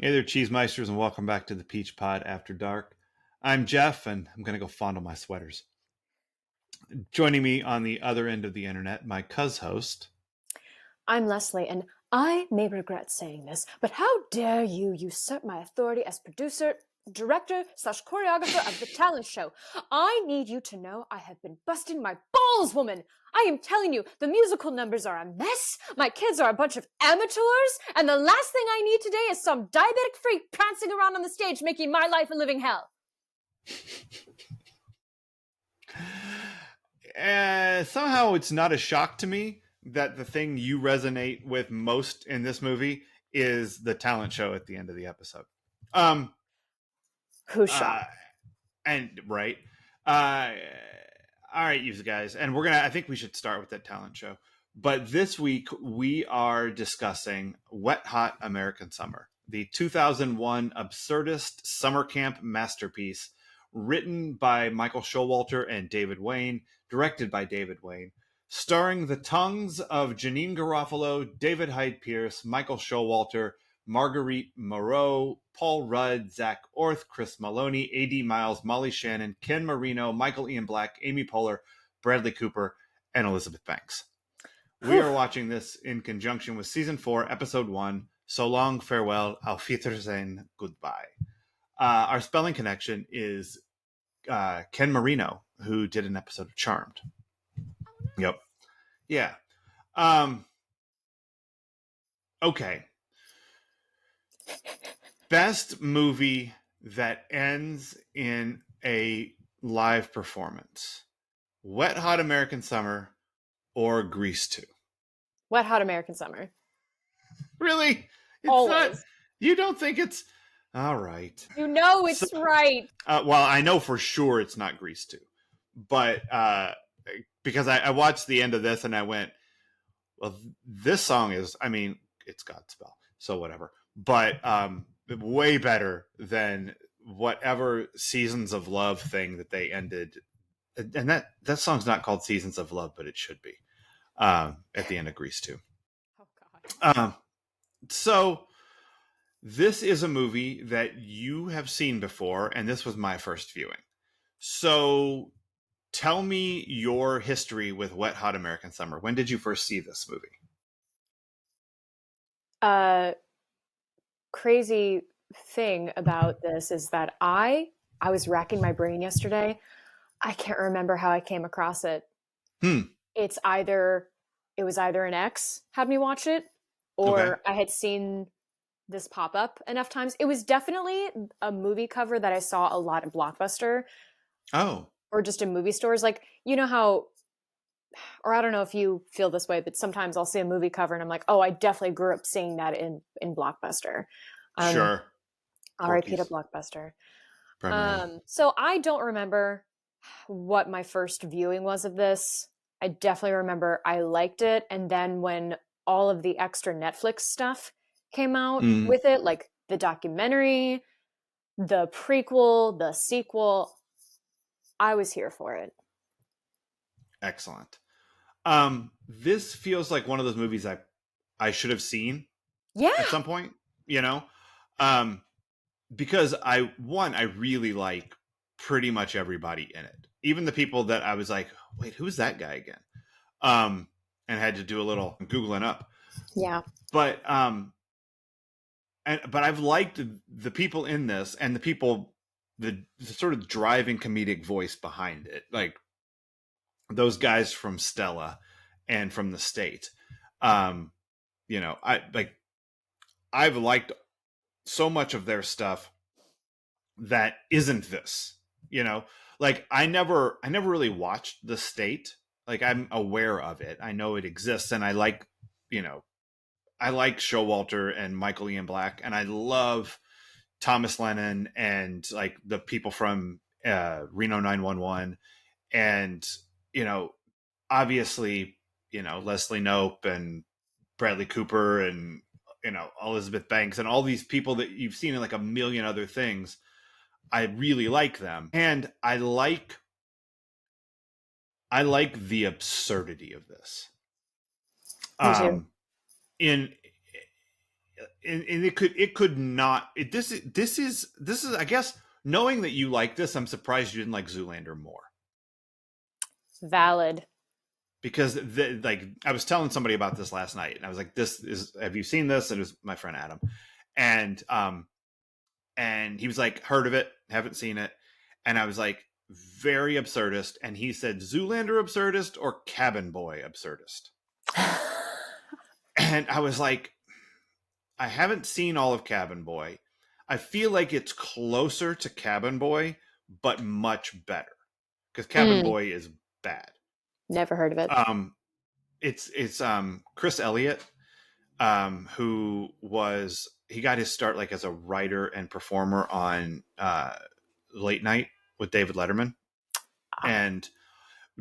Hey there, Cheesemeisters, and welcome back to the Peach Pod After Dark. I'm Jeff, and I'm going to go fondle my sweaters. Joining me on the other end of the internet, my host. I'm Leslie, and I may regret saying this, but how dare you usurp my authority as producer, director, / choreographer of the talent show? I need you to know I have been busting my balls, woman! I am telling you, the musical numbers are a mess, my kids are a bunch of amateurs, and the last thing I need today is some diabetic freak prancing around on the stage making my life a living hell. Somehow it's not a shock to me that the thing you resonate with most in this movie is the talent show at the end of the episode. Who's shocked? And right. All right, you guys. And I think we should start with that talent show. But this week we are discussing Wet Hot American Summer, the 2001 absurdist summer camp masterpiece written by Michael Showalter and David Wain, directed by David Wain, starring the tongues of Janeane Garofalo, David Hyde Pierce, Michael Showalter, Marguerite Moreau, Paul Rudd, Zach Orth, Chris Maloney, A.D. Miles, Molly Shannon, Ken Marino, Michael Ian Black, Amy Poehler, Bradley Cooper, and Elizabeth Banks. We are watching this in conjunction with Season 4, Episode 1, So Long, Farewell, Auf Wiedersehen, Goodbye. Our spelling connection is Ken Marino, who did an episode of Charmed. Yep. Yeah. Okay. Best movie that ends in a live performance. Wet Hot American Summer or Grease 2? Wet Hot American Summer. Really? It's Always. not. You don't think it's... All right. You know it's right. Well, I know for sure it's not Grease 2. But because I watched the end of this and I went, well, this song is, I mean, it's Godspell, so whatever. But way better than whatever Seasons of Love thing that they ended. And that song's not called Seasons of Love, but it should be at the end of Grease 2. Oh, God. So this is a movie that you have seen before, and this was my first viewing. So tell me your history with Wet Hot American Summer. When did you first see this movie? Crazy thing about this is that I was racking my brain yesterday. I can't remember how I came across it. It was either an ex had me watch it, or Okay. I had seen this pop up enough times. It was definitely a movie cover that I saw a lot in Blockbuster. Oh. Or just in movie stores. Like, you know how, or I don't know if you feel this way, but sometimes I'll see a movie cover and I'm like, oh, I definitely grew up seeing that in Blockbuster. Sure. R.I.P. to Blockbuster. Primarily. So I don't remember what my first viewing was of this. I definitely remember I liked it. And then when all of the extra Netflix stuff came out with it, like the documentary, the prequel, the sequel, I was here for it. Excellent. This feels like one of those movies I should have seen at some point, you know? Because I really like pretty much everybody in it. Even the people that I was like, wait, who's that guy again? And had to do a little Googling up. Yeah. But I've liked the people in this and the people, the sort of driving comedic voice behind it. Like those guys from Stella and from The State. You know, I've liked so much of their stuff that isn't this, you know, like I never really watched The State. Like I'm aware of it. I know it exists. And I like, you know, I like Showalter and Michael Ian Black, and I love Thomas Lennon and like the people from Reno 911, and you know, obviously, you know, Leslie Knope and Bradley Cooper and you know Elizabeth Banks and all these people that you've seen in like a million other things. I really like them, and I like the absurdity of this. Me too. In and it could not. This is. I guess knowing that you like this, I'm surprised you didn't like Zoolander more. Valid. Because like I was telling somebody about this last night, and I was like, "This is. Have you seen this?" And it was my friend Adam, and he was like, "Heard of it? Haven't seen it." And I was like, "Very absurdist." And he said, "Zoolander absurdist or Cabin Boy absurdist?" And I was like, I haven't seen all of Cabin Boy. I feel like it's closer to Cabin Boy, but much better because Cabin Boy is bad. Never heard of it. It's Chris Elliott, who he got his start like as a writer and performer on Late Night with David Letterman, and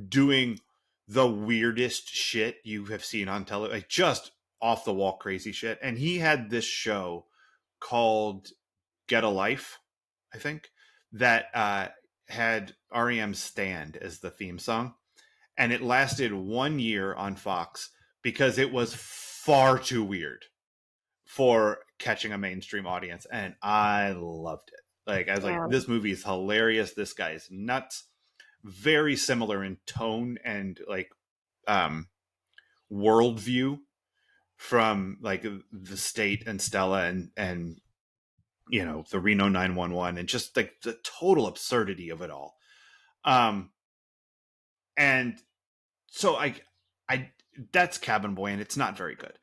doing the weirdest shit you have seen on television, like just off the wall crazy shit. And he had this show called Get a Life, I think, that had REM's Stand as the theme song. And it lasted 1 year on Fox because it was far too weird for catching a mainstream audience. And I loved it. Like, I was like, this movie is hilarious. This guy is nuts. Very similar in tone and like worldview from like The State and Stella and you know, the Reno 911 and just like the total absurdity of it all. And so I that's Cabin Boy, and it's not very good.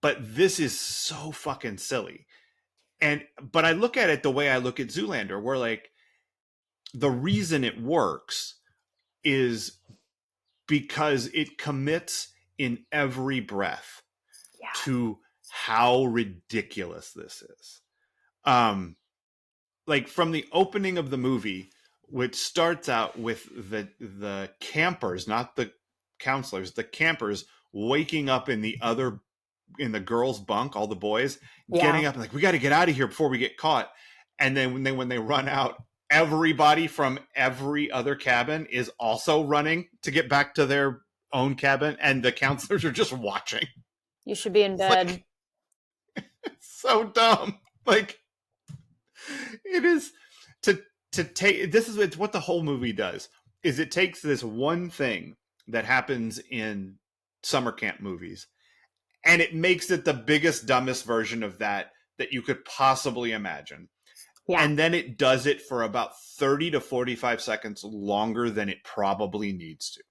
But this is so fucking silly. But I look at it the way I look at Zoolander, where like the reason it works is because it commits in every breath to how ridiculous this is. Like from the opening of the movie, which starts out with the campers, not the counselors, the campers waking up in the girls' bunk, all the boys getting up and like, we got to get out of here before we get caught. And then when they run out, everybody from every other cabin is also running to get back to their own cabin, and the counselors are just watching. You should be in bed. Like, it's so dumb. Like, it is to take. This is what the whole movie does. Is it takes this one thing that happens in summer camp movies, and it makes it the biggest, dumbest version of that you could possibly imagine. Yeah. And then it does it for about 30 to 45 seconds longer than it probably needs to.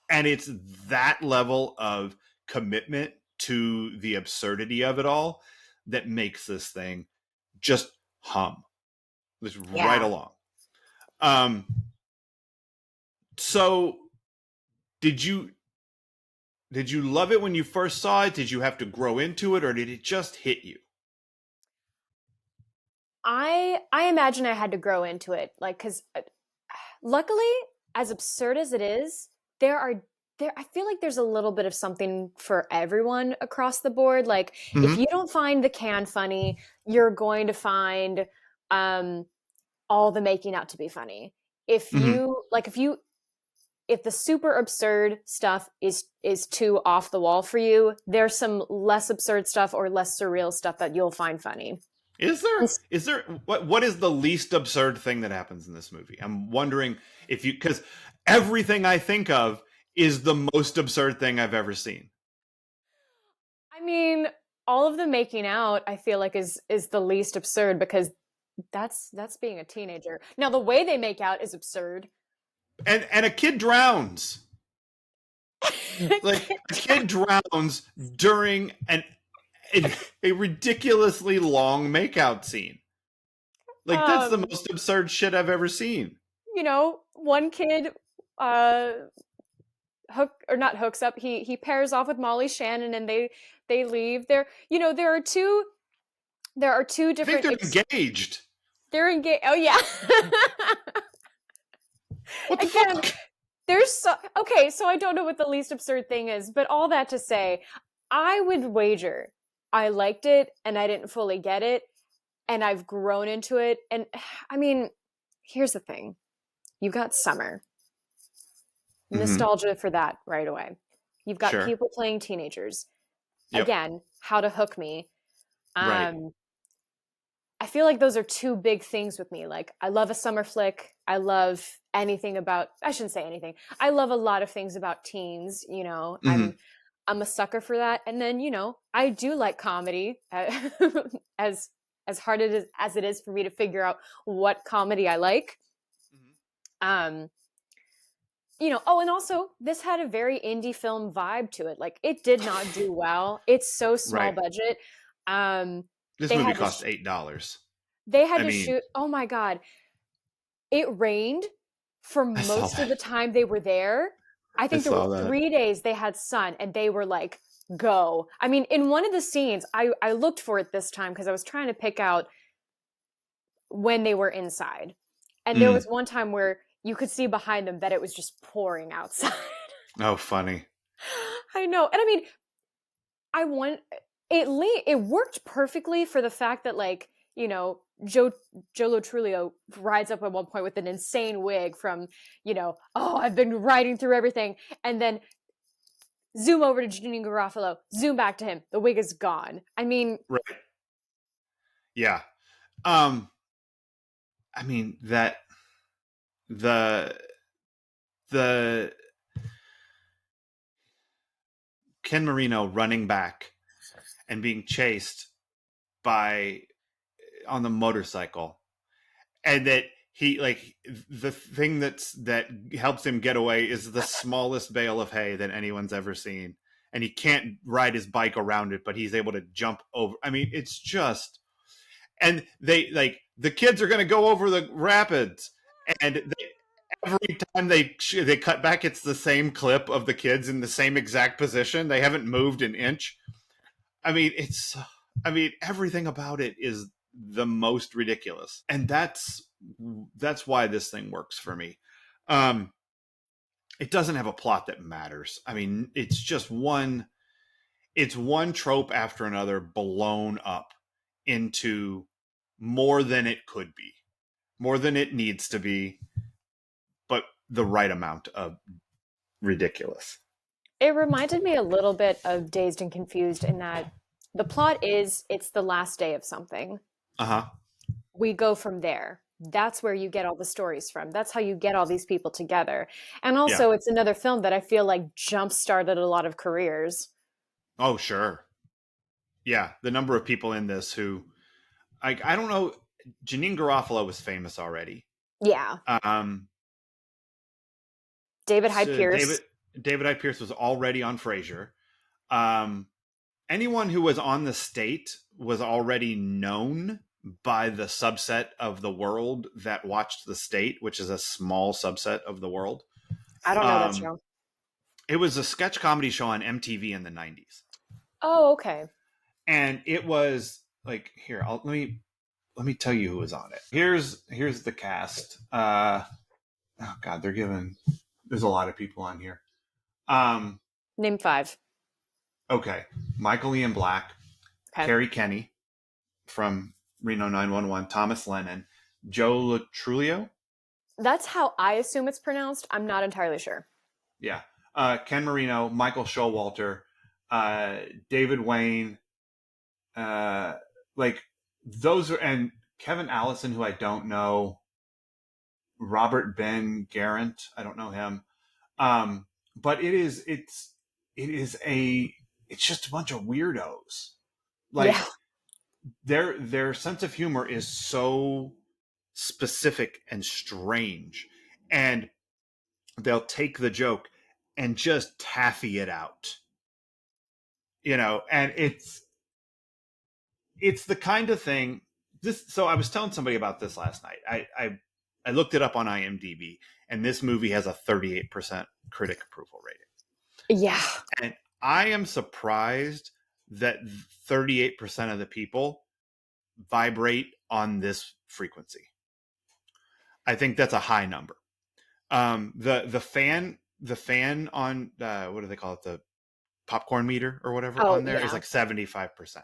And it's that level of commitment to the absurdity of it all that makes this thing just hum. Just right along. So did you love it when you first saw it? Did you have to grow into it, or did it just hit you? I imagine I had to grow into it, like, because luckily, as absurd as it is, I feel like there's a little bit of something for everyone across the board. Like, if you don't find the can funny, you're going to find all the making out to be funny. If you if the super absurd stuff is too off the wall for you, there's some less absurd stuff or less surreal stuff that you'll find funny. Is there what is the least absurd thing that happens in this movie? I'm wondering if because everything I think of is the most absurd thing I've ever seen. I mean, all of the making out, I feel like is the least absurd because that's being a teenager. Now, the way they make out is absurd. And a kid drowns. Like, a kid drowns during a ridiculously long makeout scene. Like, that's the most absurd shit I've ever seen. You know, one kid hooks up. He pairs off with Molly Shannon, and they leave. There are two different. I think they're engaged. They're engaged. Oh yeah. What the fuck? So I don't know what the least absurd thing is, but all that to say, I would wager I liked it and I didn't fully get it, and I've grown into it. And I mean, here's the thing. You've got summer. Nostalgia for that right away. You've got people playing teenagers. Yep. again, How to Hook Me. Right. Um, I feel like those are two big things with me. Like, I love a summer flick. I love anything about, I shouldn't say anything. I love a lot of things about teens, you know. Hmm. I'm a sucker for that. And then, you know, I do like comedy. As hard as it is for me to figure out what comedy I like. Um, you know, oh, and also this had a very indie film vibe to it. Like, it did not do well. It's so small Right. budget. Um, This they movie had to cost $8. I mean, shoot. Oh my god, it rained for I saw most of that. the time they were there. I I think there were saw that. 3 days they had sun, and they were like, "Go!" I mean, in one of the scenes, I looked for it this time because I was trying to pick out when they were inside, and there was Mm. one time where you could see behind them that it was just pouring outside. Oh, funny. I know, and I mean, I want it worked perfectly for the fact that, like, you know, Joe Lo Truglio rides up at one point with an insane wig from, you know, oh, I've been riding through everything, and then zoom over to Janine Garofalo, zoom back to him, the wig is gone. I mean, Right. Yeah. Um, I mean that the the Ken Marino running back and being chased by on the motorcycle, and that he like the thing that helps him get away is the smallest bale of hay that anyone's ever seen, and he can't ride his bike around it, but he's able to jump over. I mean, it's just, and they like the kids are going to go over the rapids, and every time they cut back, it's the same clip of the kids in the same exact position. They haven't moved an inch. I mean, I mean, everything about it is the most ridiculous, and that's why this thing works for me. Um, it doesn't have a plot that matters. I mean, it's one trope after another blown up into more than it could be, more than it needs to be, but the right amount of ridiculous. it reminded me a little bit of Dazed and Confused in that the plot is it's the last day of something. Uh huh. We go from there. That's where you get all the stories from. That's how you get all these people together. And Yeah. also, it's another film that I feel like jump started a lot of careers. Oh, sure. Yeah. The number of people in this who, I don't know. Janine Garofalo was famous already. Yeah. Um, David Hyde so Pierce. David I. Pierce was already on Frasier. Um, anyone who was on The State was already known by the subset of the world that watched The State, which is a small subset of the world. I don't know that Um, show. it was a sketch comedy show on MTV in the 90s. Oh, okay. And it was like, here, let me tell you who was on it. Here's the cast. Oh god, there's a lot of people on here. Um, Name five. okay. Michael Ian Black, Okay. Carrie Kenny from Reno 911, Thomas Lennon, Joe Lo Truglio. That's how I assume it's pronounced. I'm not entirely sure. Yeah. Ken Marino, Michael Showalter, David Wayne, uh, like those are, and Kevin Allison, who I don't know, Robert Ben Garant, I don't know him. But it's just a bunch of weirdos. Yeah. Like their sense of humor is so specific and strange, and they'll take the joke and just taffy it out, and it's the kind of thing. So I was telling somebody about this last night. I looked it up on IMDb, and this movie has a 38% critic approval rating. Yeah. And I am surprised that 38% of the people vibrate on this frequency. I think that's a high number. The fan on what do they call it, the popcorn meter or whatever, Oh, on there is yeah. like 75%.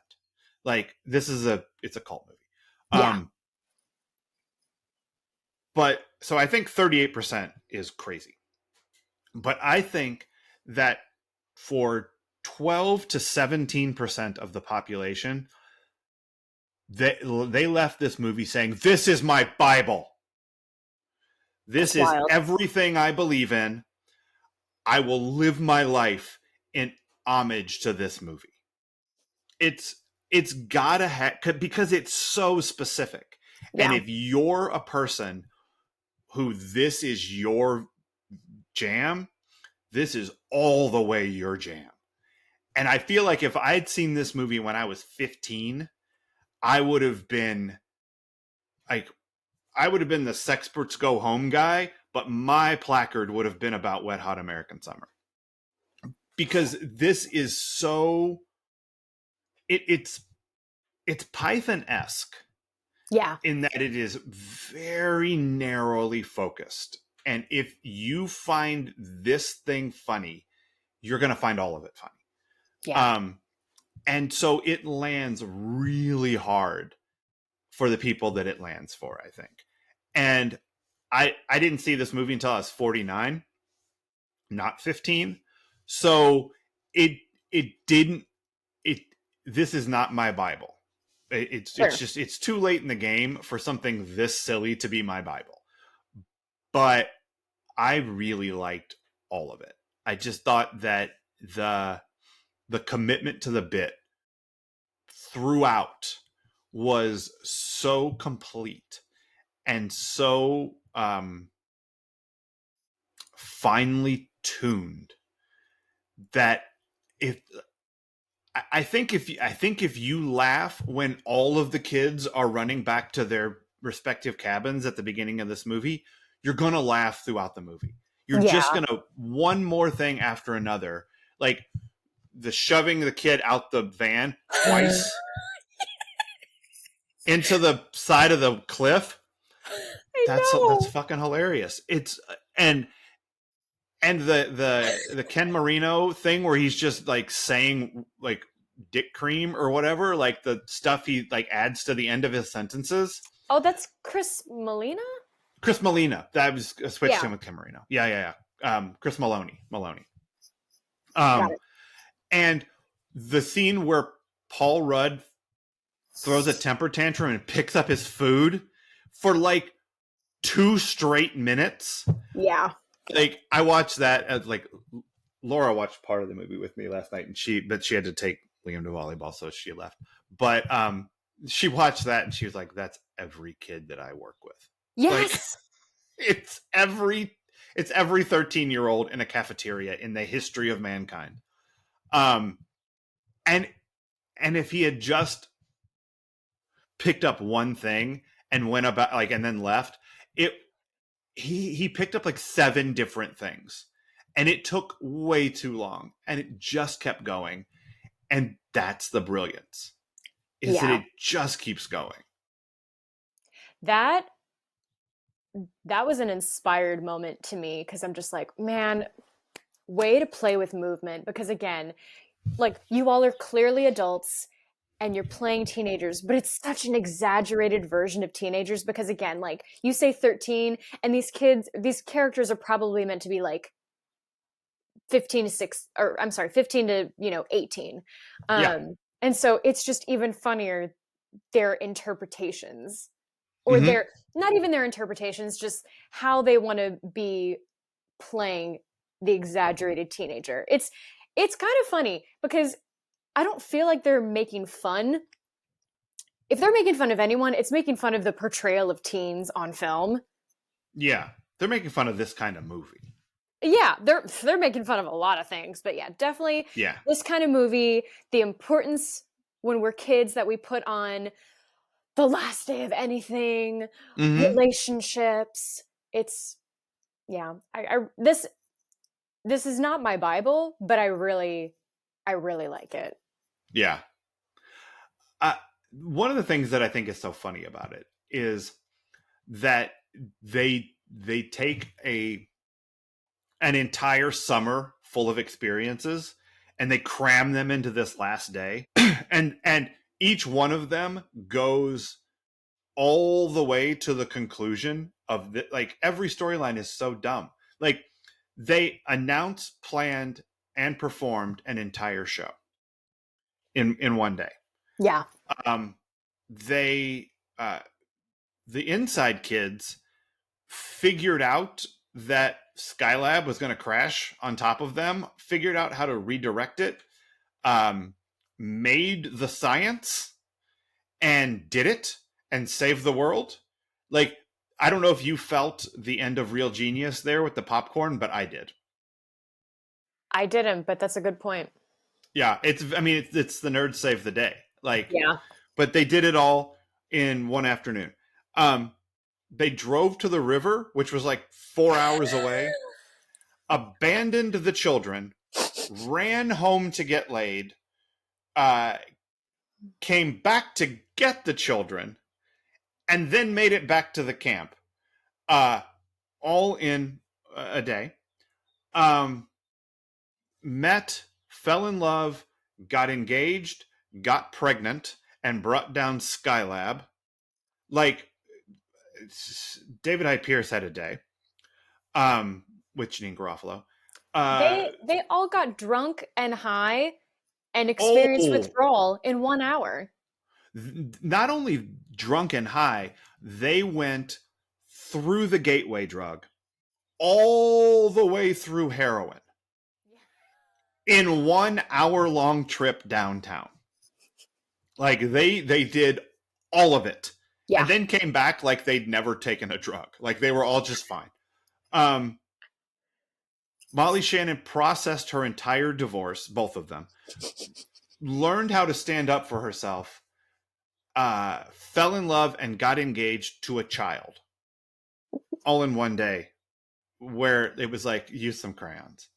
Like it's a cult movie. Yeah. But so I think 38% is crazy. But I think that for 12 to 17% of the population, they left this movie saying, "This is my Bible. This That's is wild. everything I believe in. I will live my life in homage to this movie." It's gotta have, because it's so specific. And Yeah. if you're a person who this is your jam, this is all the way your jam. And I feel like if I'd seen this movie when I was 15, I would have been like, I would have been the Sexperts Go Home guy, but my placard would have been about Wet Hot American Summer. Because this is so, it's Python-esque Yeah. in that it is very narrowly focused. And if you find this thing funny, you're going to find all of it funny. Yeah. And so it lands really hard for the people that it lands for, I think. And I didn't see this movie until I was 49, not 15. So it didn't, this is not my Bible. It's Sure. just, it's too late in the game for something this silly to be my Bible. But I really liked all of it. I just thought that the commitment to the bit throughout was so complete and so finely tuned that if I think if you laugh when all of the kids are running back to their respective cabins at the beginning of this movie, you're gonna laugh throughout the movie. You're just Yeah. gonna, one more thing after another, like the shoving the kid out the van twice into the side of the cliff. I That's know. fucking hilarious. It's and the Ken Marino thing where he's just like saying like dick cream or whatever, like the stuff he like adds to the end of his sentences. Oh, that's Chris Molina? Chris Molina. That was switched Yeah. him with Ken Marino. Yeah. Chris Maloney. Got it. And the scene where Paul Rudd throws a temper tantrum and picks up his food for like 2 straight minutes. Yeah. Like I watched that as like Laura watched part of the movie with me last night, and she had to take Liam to volleyball, so she left. But she watched that and she was like, "That's every kid that I work with." Yes. Like, it's every 13-year-old in a cafeteria in the history of mankind. And if he had just picked up one thing and went about like and then left, he picked up like 7 different things, and it took way too long, and it just kept going. And that's the brilliance, is that it just keeps going. That was an inspired moment to me, because I'm just like, man, way to play with movement. Because again, like, you all are clearly adults and you're playing teenagers, but it's such an exaggerated version of teenagers, because again, like, you say 13 and these characters are probably meant to be like 15 to 18. And so it's just even funnier, their interpretations, or their, not even their interpretations, just how they want to be playing the exaggerated teenager. It's kind of funny, because I don't feel like they're making fun. If they're making fun of anyone, it's making fun of the portrayal of teens on film. Yeah, they're making fun of this kind of movie. Yeah, they're making fun of a lot of things, but yeah, definitely this kind of movie, the importance when we're kids that we put on the last day of anything, relationships. It's, yeah, this is not my Bible, but I really like it. Yeah. One of the things that I think is so funny about it is that they take an entire summer full of experiences and they cram them into this last day. and each one of them goes all the way to the conclusion of the, like, every storyline is so dumb. Like, they announce planned and performed an entire show in one day. Yeah. Um, they the Inside kids figured out that Skylab was going to crash on top of them, figured out how to redirect it, made the science, and did it and saved the world. Like, I don't know if you felt the end of Real Genius there with the popcorn, but I did. I didn't, but that's a good point. Yeah, it's the nerds save the day. Like, Yeah. but they did it all in one afternoon. They drove to the river, which was like 4 hours away, abandoned the children, ran home to get laid, came back to get the children, and then made it back to the camp, all in a day. Met, fell in love, got engaged, got pregnant, and brought down Skylab. Like, David Hyde Pierce had a day, with Janine Garofalo. They all got drunk and high and experienced withdrawal in 1 hour. Not only drunk and high, they went through the gateway drug, all the way through heroin, in 1 hour long trip downtown. Like, they did all of it. Yeah. And then came back like they'd never taken a drug. Like, they were all just fine. Molly Shannon processed her entire divorce, both of them, learned how to stand up for herself, fell in love, and got engaged to a child, all in one day, where it was like, use some crayons.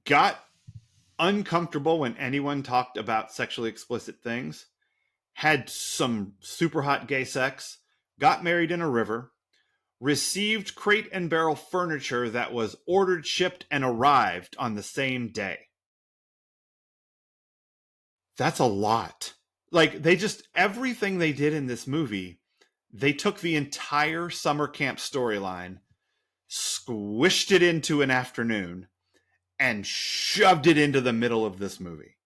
Got uncomfortable when anyone talked about sexually explicit things, had some super hot gay sex, got married in a river, received Crate and Barrel furniture that was ordered, shipped, and arrived on the same day. That's a lot. Like, everything they did in this movie, they took the entire summer camp storyline, squished it into an afternoon, and shoved it into the middle of this movie.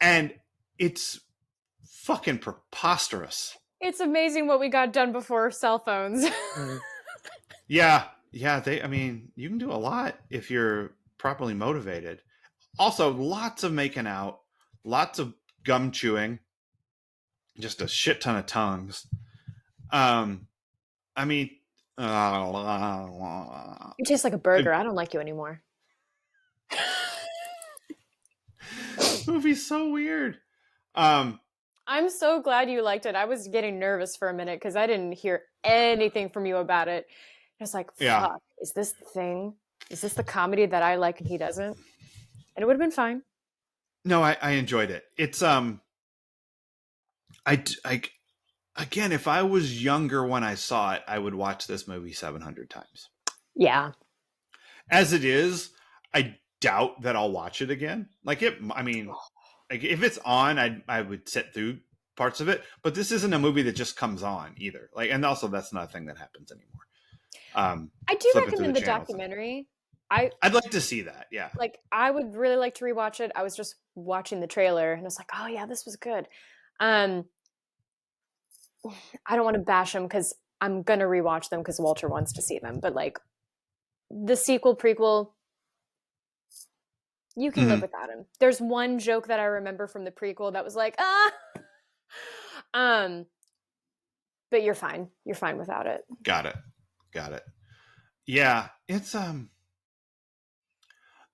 And it's fucking preposterous. It's amazing what we got done before cell phones. Yeah. You can do a lot if you're properly motivated. Also, lots of making out, lots of gum chewing, just a shit ton of tongues. You taste like a burger. I don't like you anymore. This movie's so weird. I'm so glad you liked it. I was getting nervous for a minute because I didn't hear anything from you about it. I was like, fuck, is this the thing? Is this the comedy that I like and he doesn't? And it would have been fine. No, I enjoyed it. It's again, if I was younger when I saw it, I would watch this movie 700 times. Yeah. As it is, I doubt that I'll watch it again. Like, if it's on, I would sit through parts of it. But this isn't a movie that just comes on either. Like, and also that's not a thing that happens anymore. I do recommend the documentary. I'd like to see that. Yeah. Like, I would really like to rewatch it. I was just watching the trailer and I was like, oh yeah, this was good. I don't want to bash them because I'm going to rewatch them because Walter wants to see them. But like the sequel, prequel, you can live without him. There's one joke that I remember from the prequel that was like, but you're fine. You're fine without it. Got it. Yeah. It's,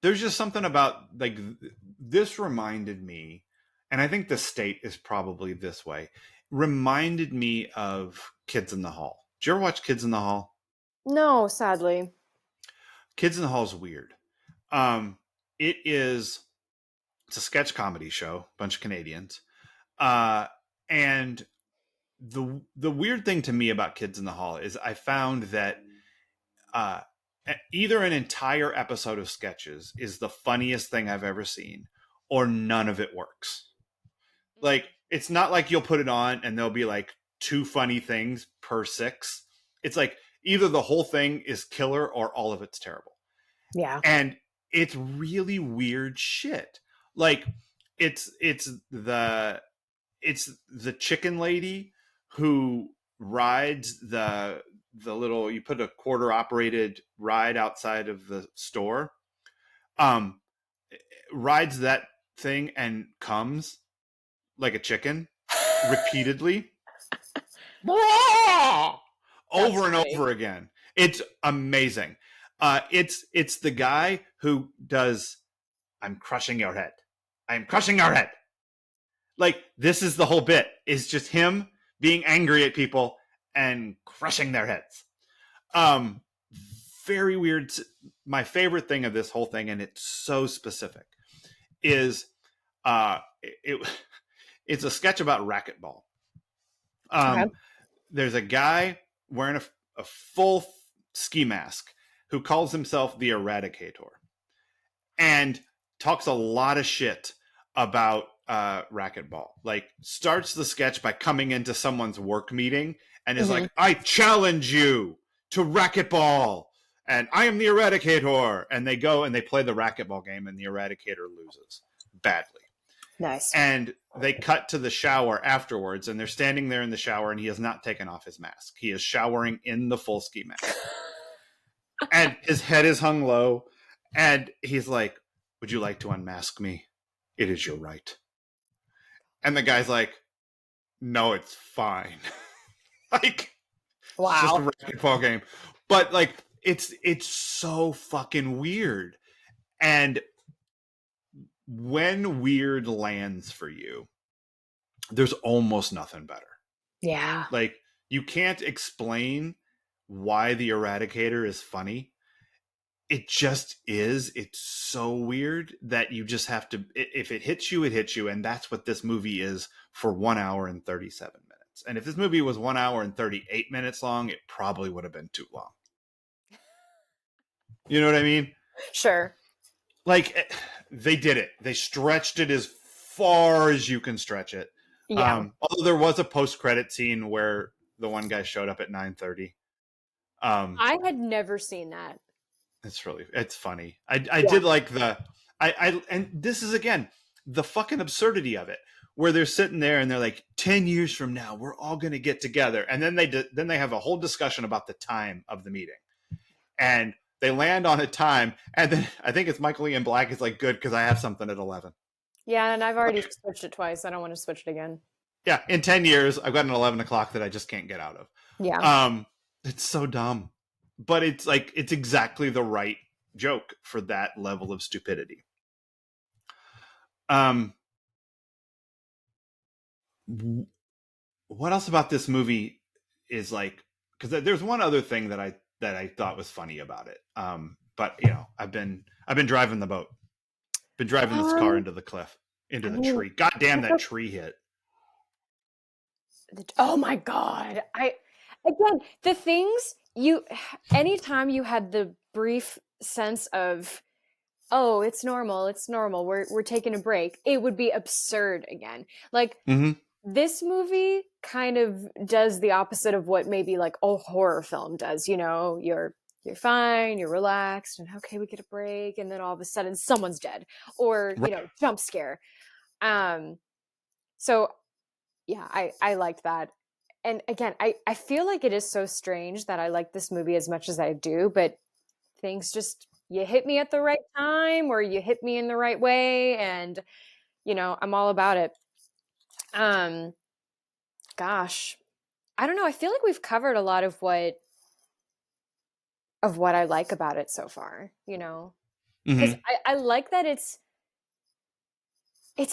there's just something about, like, this reminded me, and I think the state is probably this way, reminded me of Kids in the Hall. Did you ever watch Kids in the Hall? No, sadly. Kids in the Hall is weird. It's a sketch comedy show, bunch of Canadians. And the weird thing to me about Kids in the Hall is I found that either an entire episode of sketches is the funniest thing I've ever seen, or none of it works. Like, it's not like you'll put it on and there'll be like 2 funny things per 6. It's like, either the whole thing is killer or all of it's terrible. Yeah. And it's really weird shit. Like it's the chicken lady who rides the little, you put a quarter operated ride outside of the store, rides that thing and comes like a chicken repeatedly over and over again. It's amazing. It's the guy who does I'm crushing your head. I'm crushing your head. Like, this is the whole bit, is just him being angry at people and crushing their heads. Very weird. My favorite thing of this whole thing, and it's so specific, is it's a sketch about racquetball. Okay. There's a guy wearing a full ski mask who calls himself the Eradicator and talks a lot of shit about racquetball. Like, starts the sketch by coming into someone's work meeting and is like, I challenge you to racquetball and I am the Eradicator. And they go and they play the racquetball game and the Eradicator loses badly. Nice. And they cut to the shower afterwards and they're standing there in the shower and he has not taken off his mask. He is showering in the full ski mask. And his head is hung low and he's like, would you like to unmask me? It is your right. And the guy's like, no, it's fine. Like, wow. It's just a racquetball game. But like, it's so fucking weird. And when weird lands for you, there's almost nothing better. Yeah. Like, you can't explain why the Eradicator is funny. It just is. It's so weird that you just have to, if it hits you, it hits you. And that's what this movie is for 1 hour and 37 minutes. And if this movie was 1 hour and 38 minutes long, it probably would have been too long. You know what I mean? Sure. Like, they did it. They stretched it as far as you can stretch it. Yeah. Although there was a post-credit scene where the one guy showed up at 9:30. I had never seen that. It's funny. I did like and this is, again, the fucking absurdity of it, where they're sitting there and they're like, 10 years from now, we're all going to get together. And then they have a whole discussion about the time of the meeting. And they land on a time. And then I think it's Michael Ian Black is like, good, because I have something at 11. Yeah, and I've already switched it twice. I don't want to switch it again. Yeah, in 10 years, I've got an 11 o'clock that I just can't get out of. Yeah. It's so dumb. But it's like, it's exactly the right joke for that level of stupidity. What else about this movie is like, because there's one other thing that I thought was funny about it. But you know, I've been driving the boat, been driving this car into the cliff, into the tree. God damn, that tree hit. Oh my God. Again, the things anytime you had the brief sense of, oh, it's normal, we're taking a break, it would be absurd again. Like, this movie kind of does the opposite of what maybe like a horror film does. You know, you're fine, you're relaxed, and okay, we get a break, and then all of a sudden someone's dead, or you know, jump scare. So yeah, I liked that. And again, I feel like it is so strange that I like this movie as much as I do, but things just, you hit me at the right time, or you hit me in the right way, and you know, I'm all about it. Gosh, I don't know. I feel like we've covered a lot of what I like about it so far, you know, because I like that it's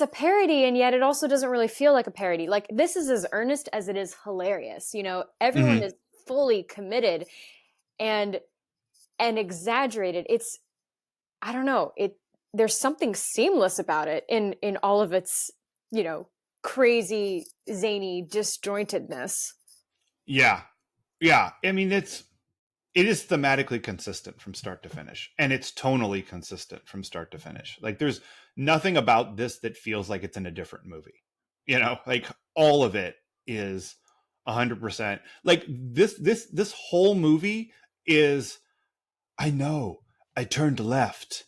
a parody, and yet it also doesn't really feel like a parody. Like, this is as earnest as it is hilarious. You know, everyone is fully committed and exaggerated. It's, I don't know, there's something seamless about it in all of its, you know, crazy, zany disjointedness. Yeah. I mean, it is thematically consistent from start to finish, and it's tonally consistent from start to finish. Like, there's nothing about this that feels like it's in a different movie. You know, like, all of it is 100%. Like this whole movie is, I know, I turned left.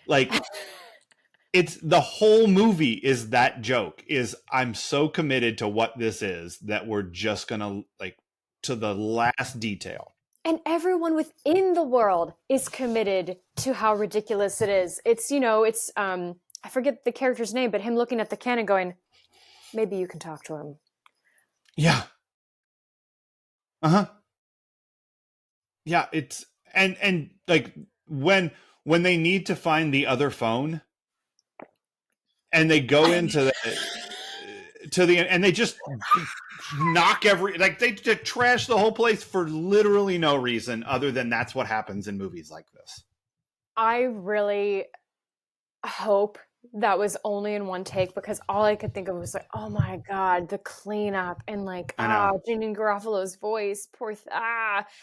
Like, it's the whole movie is that joke, is I'm so committed to what this is that we're just gonna, like, to the last detail. And everyone within the world is committed to how ridiculous it is. It's, it's I forget the character's name, but him looking at the cannon going, maybe you can talk to him. Yeah. Uh-huh. Yeah, it's and like when they need to find the other phone and they go into the and they just knock they trash the whole place for literally no reason other than that's what happens in movies like this. I really hope that was only in one take, because all I could think of was like, oh my god, the cleanup, and like Janeane Garofalo's voice,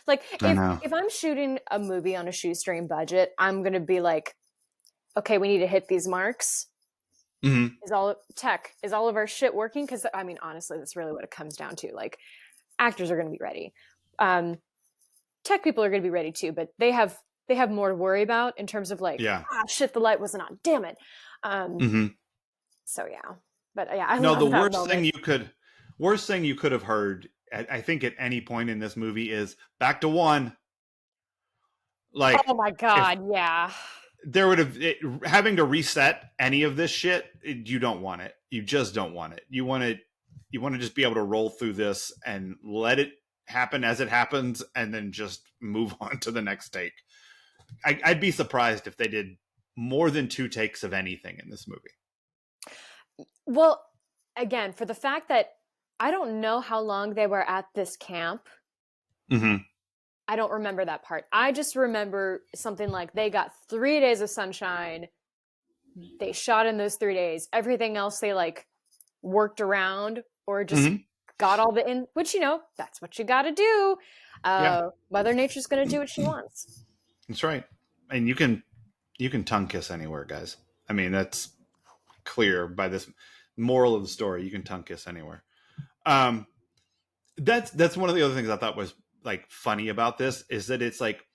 like if I'm shooting a movie on a shoestring budget, I'm gonna be like, okay, we need to hit these marks. Mm-hmm. Is all of our shit working? Because I mean, honestly, that's really what it comes down to. Like, actors are going to be ready, tech people are going to be ready too, but they have more to worry about in terms of like, shit, the light wasn't on, damn it. So yeah, but yeah, I no, the worst thing you could have heard, I think, at any point in this movie is back to one. Like, oh my god, yeah. There would have having to reset any of this shit. You don't want it. You just don't want it. You want to just be able to roll through this and let it happen as it happens, and then just move on to the next take. I'd be surprised if they did more than 2 takes of anything in this movie. Well, again, for the fact that I don't know how long they were at this camp. Mm-hmm. I don't remember that part. I just remember something like they got 3 days of sunshine. They shot in those 3 days. Everything else they like worked around or just got all the in, which, that's what you got to do. Mother Nature's going to do what she wants. That's right. And you can tongue kiss anywhere, guys. I mean, that's clear by this moral of the story. You can tongue kiss anywhere. That's one of the other things I thought was like funny about this, is that it's like,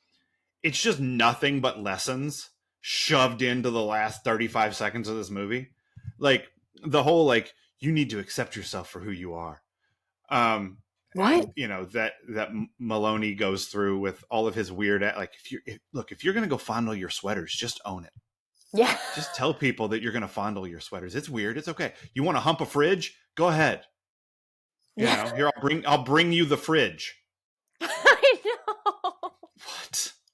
it's just nothing but lessons shoved into the last 35 seconds of this movie. Like the whole, like, you need to accept yourself for who you are. What? That Maloney goes through with all of his weird, like, if you're going to go fondle your sweaters, just own it. Yeah. Just tell people that you're going to fondle your sweaters. It's weird. It's okay. You want to hump a fridge? Go ahead. Here, I'll bring you the fridge. I know.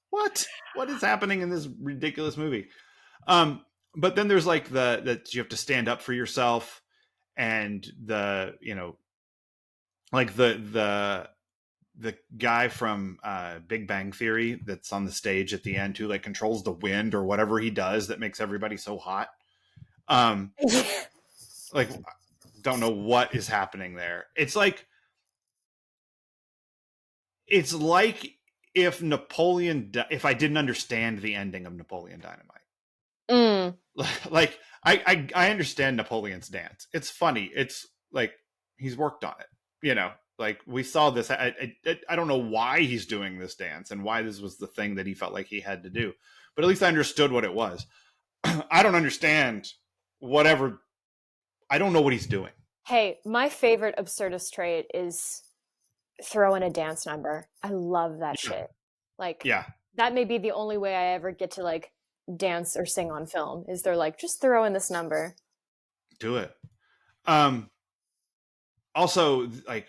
What is happening in this ridiculous movie? But then there's like that you have to stand up for yourself, and the guy from Big Bang Theory that's on the stage at the end who like controls the wind or whatever he does that makes everybody so hot. Like, don't know what is happening there. It's like if I didn't understand the ending of Napoleon Dynamite. Like, I understand Napoleon's dance. It's funny. It's like, he's worked on it, like we saw this. I don't know why he's doing this dance and why this was the thing that he felt like he had to do, but at least I understood what it was. I don't understand whatever. I don't know what he's doing. Hey, my favorite absurdist trait is throw in a dance number. I love that shit. Like, that may be the only way I ever get to like dance or sing on film, is they're like, just throw in this number. Do it. Also, like,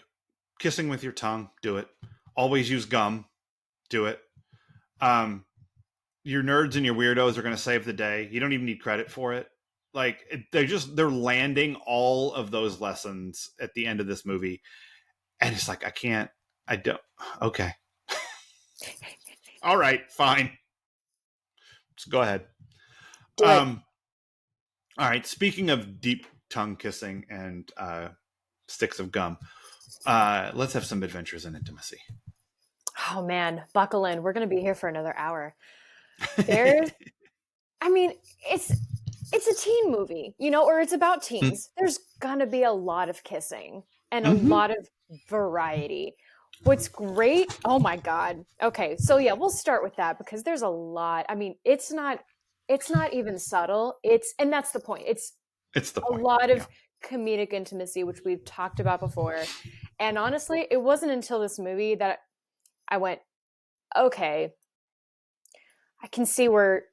kissing with your tongue, do it. Always use gum, do it. Your nerds and your weirdos are going to save the day. You don't even need credit for it. Like, they're landing all of those lessons at the end of this movie. And it's like, okay. All right, fine. Just go ahead. All right. Speaking of deep tongue kissing and sticks of gum, let's have some adventures in intimacy. Oh man, buckle in. We're going to be here for another hour. I mean, it's a teen movie, or it's about teens. There's going to be a lot of kissing. and a lot of variety. What's great, oh my God. Okay, so yeah, we'll start with that because there's a lot. I mean, it's not even subtle. And that's the point. It's It's the a point. lot Yeah. of comedic intimacy, which we've talked about before. And honestly, it wasn't until this movie that I went, okay, I can see where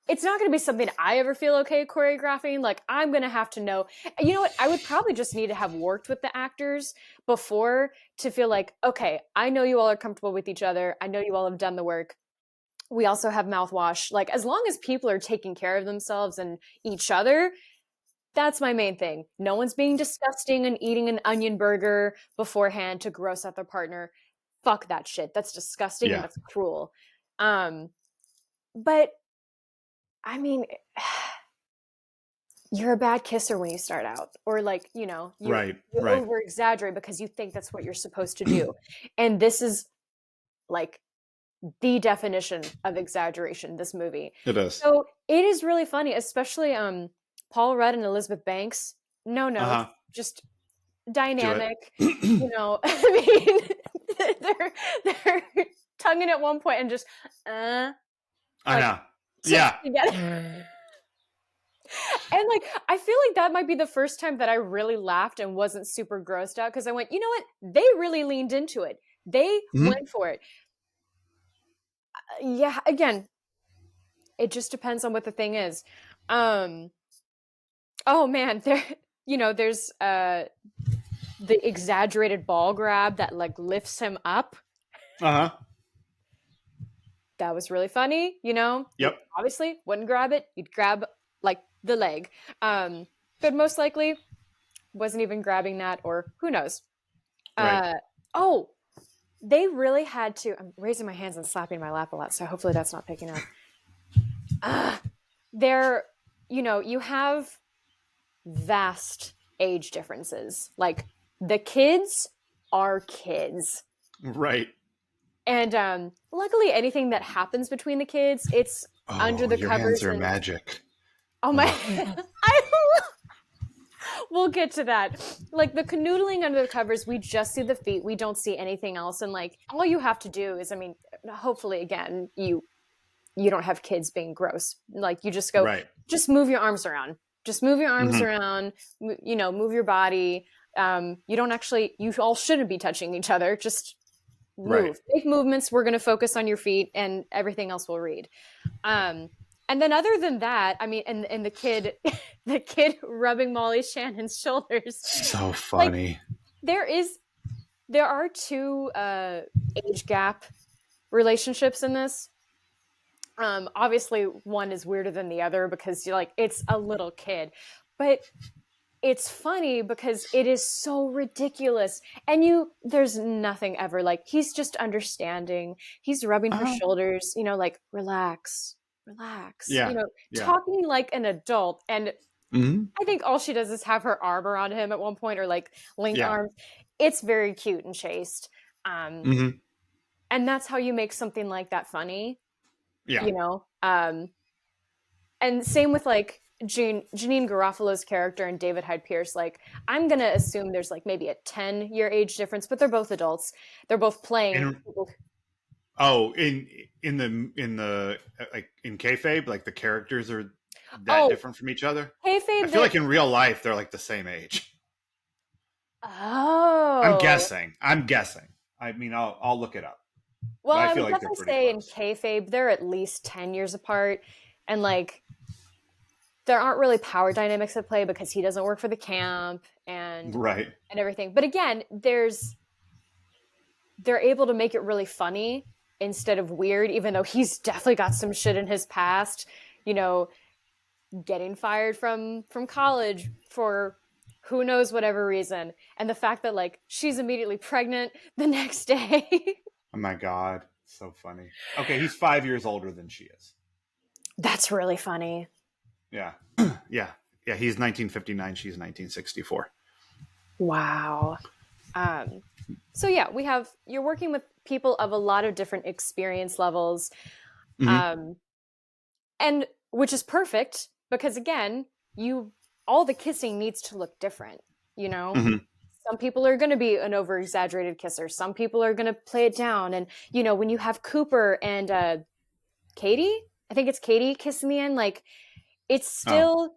it's not going to be something I ever feel okay choreographing. Like, I'm going to have to know. You know what? I would probably just need to have worked with the actors before to feel like, okay, I know you all are comfortable with each other. I know you all have done the work. We also have mouthwash. Like, as long as people are taking care of themselves and each other, that's my main thing. No one's being disgusting and eating an onion burger beforehand to gross out their partner. Fuck that shit. That's disgusting and Yeah. that's cruel. But I mean, you're a bad kisser when you start out, or like, you Right. over exaggerate because you think that's what you're supposed to do. And this is like the definition of exaggeration, this movie. It is. So it is really funny, especially Paul Rudd and Elizabeth Banks. No notes, just dynamic. I mean, they're tonguing at one point and just I know. together. And like, I feel like that might be the first time that I really laughed and wasn't super grossed out because I went, you know what? They really leaned into it. They went for it. Yeah, again, it just depends on what the thing is. Oh man, there's the exaggerated ball grab that like lifts him up. That was really funny, Yep. Obviously, wouldn't grab it. You'd grab like the leg. But most likely wasn't even grabbing that, or who knows. Right. They really had to. I'm raising my hands and slapping my lap a lot, so hopefully that's not picking up. You have vast age differences. Like, the kids are kids. Right. And luckily, anything that happens between the kids, it's under the your covers. Hands are magic. Oh my! We'll get to that. Like, the canoodling under the covers, we just see the feet. We don't see anything else. And like, all you have to do is, I mean, hopefully, again, you don't have kids being gross. Like, you just go, just move your arms around. Just move your arms around. Move your body. You all shouldn't be touching each other. Just move. Make movements. We're going to focus on your feet, and everything else will read. And then other than that, I mean, and the kid rubbing Molly Shannon's shoulders. So funny. Like, there are two age gap relationships in this. Obviously one is weirder than the other because it's a little kid, but it's funny because it is so ridiculous. And there's nothing ever like, he's just understanding. He's rubbing her shoulders, like, relax. Talking like an adult. And I think all she does is have her arm around him at one point, or like linked arms. It's very cute and chaste. And that's how you make something like that funny. Yeah. And same with like Janeane Garofalo's character and David Hyde Pierce. Like, I'm going to assume there's like maybe a 10-year age difference, but they're both adults. They're both playing. In the like in kayfabe, like the characters are that different from each other. Kayfabe, I feel like in real life they're like the same age. Oh, I'm guessing. I mean, I'll look it up. Well, I would definitely say in kayfabe they're at least 10 years apart, and like, there aren't really power dynamics at play because he doesn't work for the camp and everything. But again, they're able to make it really funny instead of weird, even though he's definitely got some shit in his past, getting fired from college for who knows whatever reason. And the fact that like she's immediately pregnant the next day. Oh my God. So funny. Okay. He's 5 years older than she is. That's really funny. Yeah. Yeah. He's 1959. She's 1964. Wow. So yeah, you're working with people of a lot of different experience levels. And which is perfect because again, all the kissing needs to look different. you know? Mhm. Some people are going to be an over exaggerated kisser. Some people are going to play it down. And, you know, when you have Cooper and Katie, I think it's Katie kissing the end, like it's Oh, still,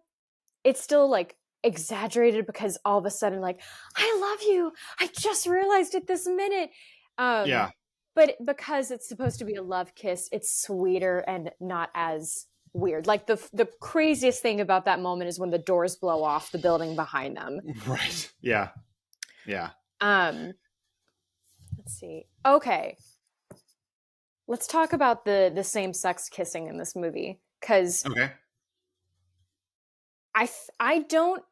it's still like exaggerated because all of a sudden, like, I love you. I just realized it this minute. Um, yeah. but because it's supposed to be a love kiss, it's sweeter and not as weird. Like the craziest thing about that moment is when the doors blow off the building behind them. Right. Yeah. Yeah. Um, let's see. Okay, let's talk about the same sex kissing in this movie because Okay. I don't.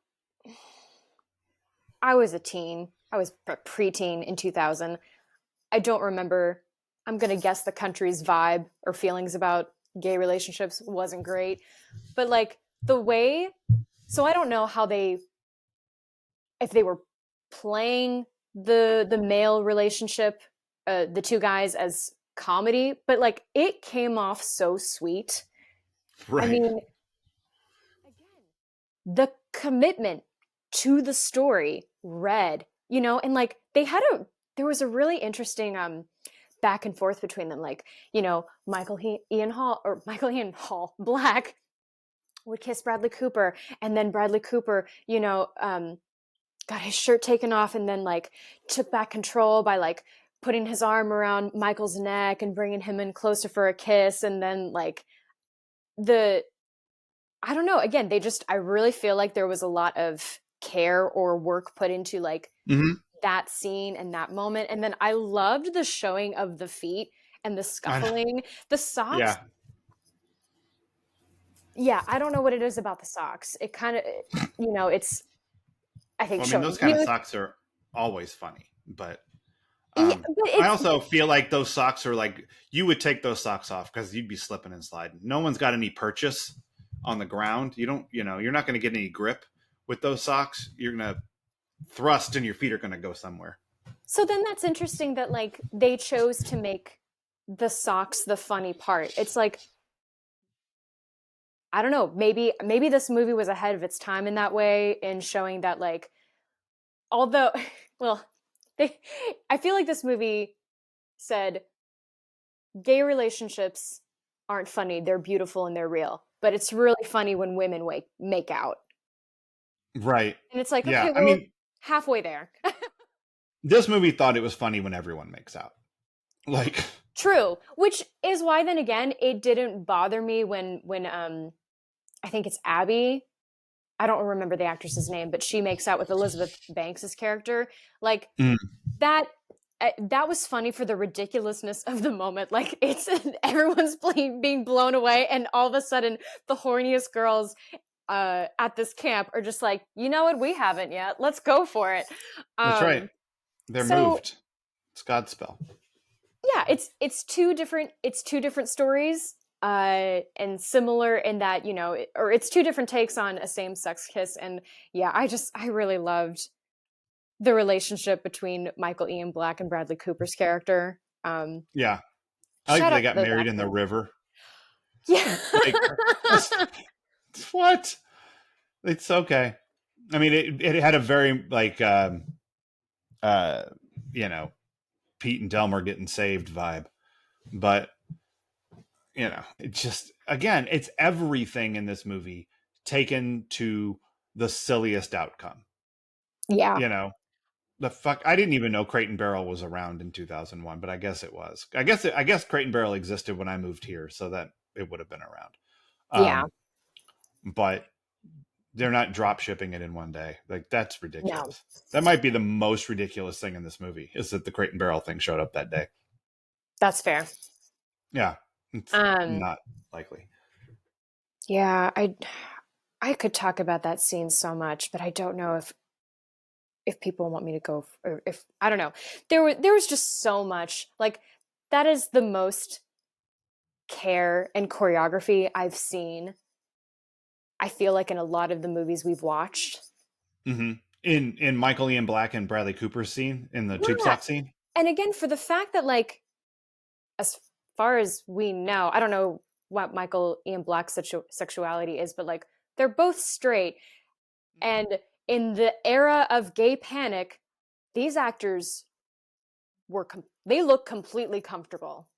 I was a teen. I was a preteen in 2000. I don't remember. I'm gonna guess the country's vibe or feelings about gay relationships wasn't great, but like the way. So I don't know how they, if they were playing the male relationship, the two guys as comedy, but like it came off so sweet. I Right. mean, the commitment to the story read, you know, and like they had a, there was a really interesting back and forth between them, like, you know, Ian Hall, or Michael Ian Hall Black would kiss Bradley Cooper, and then Bradley Cooper, you know, got his shirt taken off and then like took back control by like putting his arm around Michael's neck and bringing him in closer for a kiss, and then like the, I don't know. Again, they just, I really feel like there was a lot of care or work put into like Hmm. that scene and that moment. And then I loved the showing of the feet and the I know. scuffling, the socks. Yeah. Yeah, I don't know what it is about the socks. It kind of, you know, it's, I think Well, I mean, showing those kind of youth. socks are always funny, but Yeah, but I it's also feel like those socks are like you would take those socks off because you'd be slipping and sliding. No one's got any purchase on the ground. You don't, you know, you're not going to get any grip with those socks. You're going to thrust and your feet are going to go somewhere. so then that's interesting that like they chose to make the socks the funny part. It's like, I don't know, maybe this movie was ahead of its time in that way in showing that like, although well, they, I feel like this movie said gay relationships aren't funny, they're beautiful and they're real, but it's really funny when women make out. Right. And it's like, Yeah. okay, I well, mean, halfway there. this movie thought it was funny when everyone makes out. Like, True, which is why then again it didn't bother me when I think it's Abby, I don't remember the actress's name, but she makes out with Elizabeth Banks's character. Like mm, that that was funny for the ridiculousness of the moment. Like it's everyone's being blown away, and all of a sudden the horniest girls at this camp are just like, you know what, we haven't yet. Let's go for it. that's right. Um, They're so moved. It's Godspell. yeah, it's two different stories, and similar in that, you know, or it's two different takes on a same sex kiss, and yeah, I really loved the relationship between Michael Ian Black and Bradley Cooper's character. Yeah. I like that Shout they out to got those married in the actors. river. Yeah. Like, what? It's okay. I mean, it had a very like uh you know, Pete and Delmer getting saved vibe, but you know, it just again, it's everything in this movie taken to the silliest outcome. Yeah. You know, the fuck, I didn't even know Crate and Barrel was around in 2001, but I guess it was. I guess Crate and Barrel existed when I moved here, so that it would have been around. Yeah. But they're not drop shipping it in one day. Like that's No. ridiculous. That might be the most ridiculous thing in this movie is that the Crate and Barrel thing showed up that day. That's fair. Yeah, it's Um not likely. yeah, I could talk about that scene so much, but I don't know if people want me to go, or if, I don't know. There was just so much. Like that is the most care and choreography I've seen, I feel like, in a lot of the movies we've watched. Hmm. In Michael Ian Black and Bradley Cooper's scene in the tube Yeah. sock scene. And again, for the fact that like, as far as we know, I don't know what Michael Ian Black's sexuality is, but like they're both straight, and in the era of gay panic, these actors they look completely comfortable.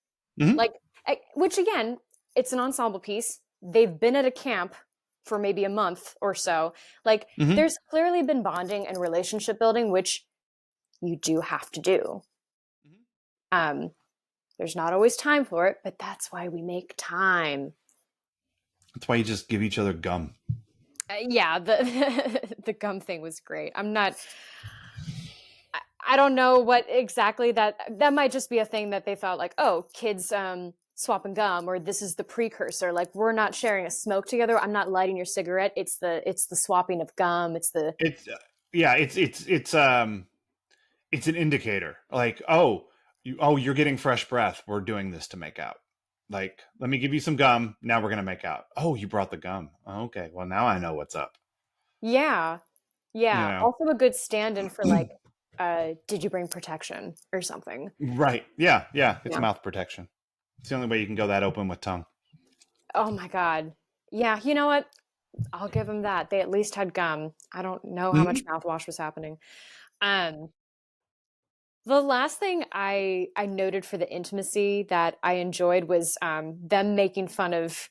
Mhm. Like, which again, it's an ensemble piece. They've been at a camp for maybe a month or so. Like, Mhm. there's clearly been bonding and relationship building, which you do have to do. Mhm. Um, there's not always time for it, but that's why we make time. That's why you just give each other gum. Yeah, the the gum thing was great. I'm not. I don't know what exactly that might just be a thing that they thought like, oh, kids swapping gum, or this is the precursor. Like, we're not sharing a smoke together. I'm not lighting your cigarette. It's the swapping of gum. It's the It's yeah, it's an indicator. Like, you're getting fresh breath. We're doing this to make out. Like, let me give you some gum. Now we're gonna make out. Oh, you brought the gum. Okay, well now I know what's up. yeah, You yeah. know, Also a good stand-in for like, did you bring protection or something? right? Yeah, yeah. It's Yeah. mouth protection. It's the only way you can go that open with tongue. Oh my God. Yeah. You know what? I'll give them that. They at least had gum. I don't know how much Mhm. mouthwash was happening. Um, The last thing I noted for the intimacy that I enjoyed was them making fun of,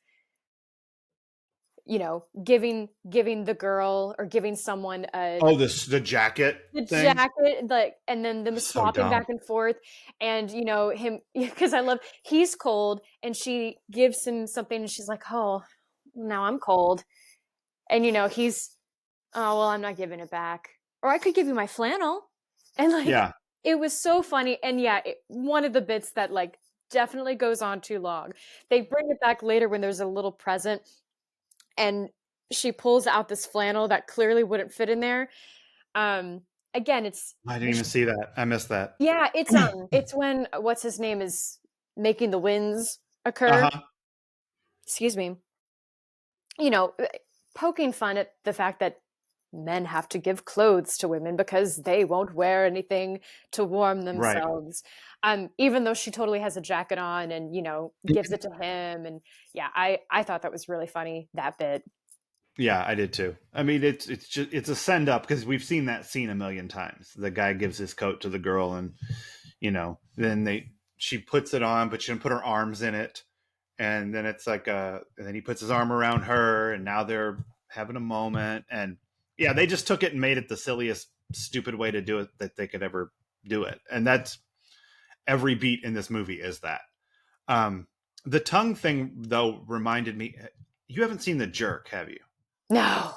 giving the girl or giving someone Oh, the jacket the thing. jacket, like, and then them So swapping dumb. back and forth, and him because I love he's cold and she gives him something and she's like, oh, now I'm cold, and he's, oh well, I'm not giving it back, or I could give you my flannel, and like Yeah. it was so funny, and yeah, one of the bits that like definitely goes on too long. They bring it back later when there's a little present, and she pulls out this flannel that clearly wouldn't fit in there. Um, Again, I didn't even see that. I missed that. yeah, it's when what's his name is making the winds Uh occur. huh. Excuse me. You know, poking fun at the fact that men have to give clothes to women because they won't wear anything to warm Right. themselves. Even though she totally has a jacket on and, gives it to him. And yeah, I thought that was really funny, that bit. Yeah, I did too. I mean, it's a send up because we've seen that scene a million times. The guy gives his coat to the girl, and then she puts it on, but she didn't put her arms in it, and then it's like and then he puts his arm around her, and now they're having a moment, and yeah, they just took it and made it the silliest, stupid way to do it that they could ever do it, and that's every beat in this movie is that. Um, the tongue thing though reminded me. You haven't seen The Jerk, have you? No.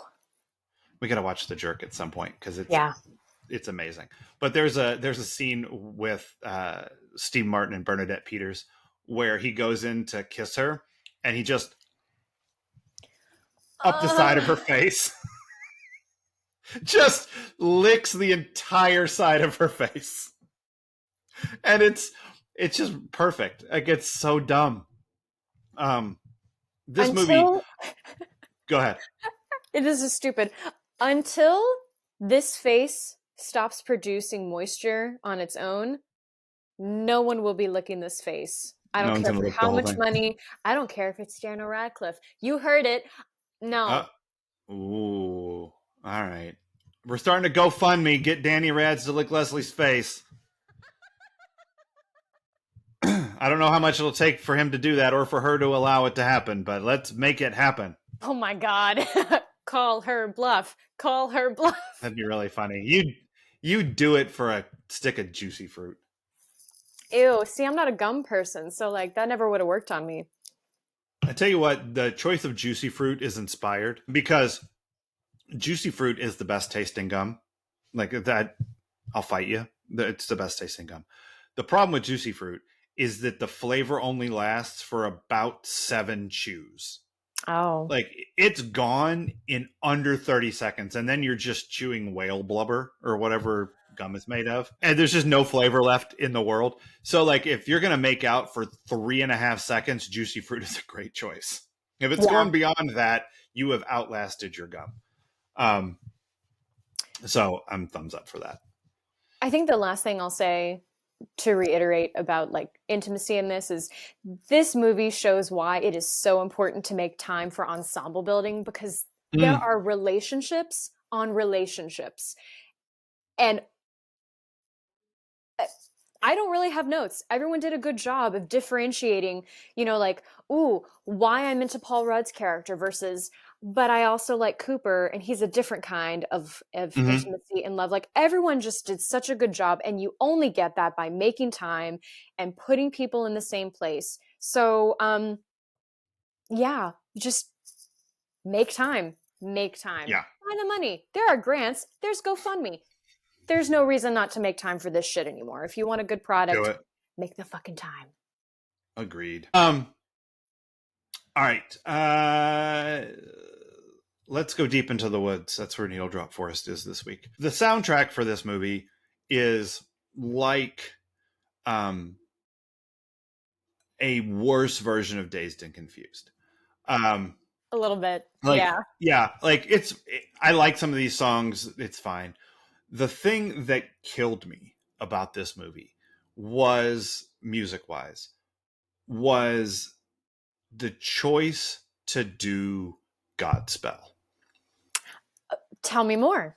We got to watch The Jerk at some point because Yeah. it's amazing. But there's a scene with Steve Martin and Bernadette Peters where he goes in to kiss her and he just up the side of her Uh, face, just licks the entire side of her face, and it's just perfect. Like, it's so dumb. Um, this movie. until Go ahead. it is stupid. Until this face stops producing moisture on its own, no one will be licking this face. I No don't one's care gonna for lick the how whole much thing. money. I don't care if it's Daniel Radcliffe. You heard it. Uh, No. ooh. All right. We're starting to GoFundMe. Get Danny Rads to lick Leslie's face. I don't know how much it'll take for him to do that or for her to allow it to happen, but let's make it happen. Oh my God. Call her bluff. Call her bluff. That'd be really funny. You do it for a stick of juicy fruit. Ew. See, I'm not a gum person, so like that never would have worked on me. I tell you what, the choice of juicy fruit is inspired because juicy fruit is the best tasting gum. Like that, I'll fight you. It's the best tasting gum. The problem with juicy fruit is that the flavor only lasts for about 7 chews. Oh. Like, it's gone in under 30 seconds, and then you're just chewing whale blubber or whatever gum is made of, and there's just no flavor left in the world. So like, if you're gonna make out for 3.5 seconds, juicy fruit is a great choice. If it's Yeah. going beyond that, you have outlasted your gum. um so I'm thumbs up for that. I think the last thing I'll say to reiterate about like intimacy in this is this movie shows why it is so important to make time for ensemble building, because there Mm, are relationships on relationships. And I don't really have notes. Everyone did a good job of differentiating, like, ooh, why I'm into Paul Rudd's character versus, but I also like Cooper and he's a different kind of Hmm. intimacy and love. Like everyone just did such a good job. And you only get that by making time and putting people in the same place. So, yeah, just make time, make time, Yeah, find the money. There are grants, there's GoFundMe. There's no reason not to make time for this shit anymore. If you want a good do product, it. make the fucking time. Agreed. All right. Let's go deep into the woods. That's where Needle Drop Forest is this week. The soundtrack for this movie is like um, a worse version of Dazed and Confused. Um, A little bit. like, Yeah. yeah, like I like some of these songs. It's fine. The thing that killed me about this movie was music wise was the choice to do Godspell. Tell me more.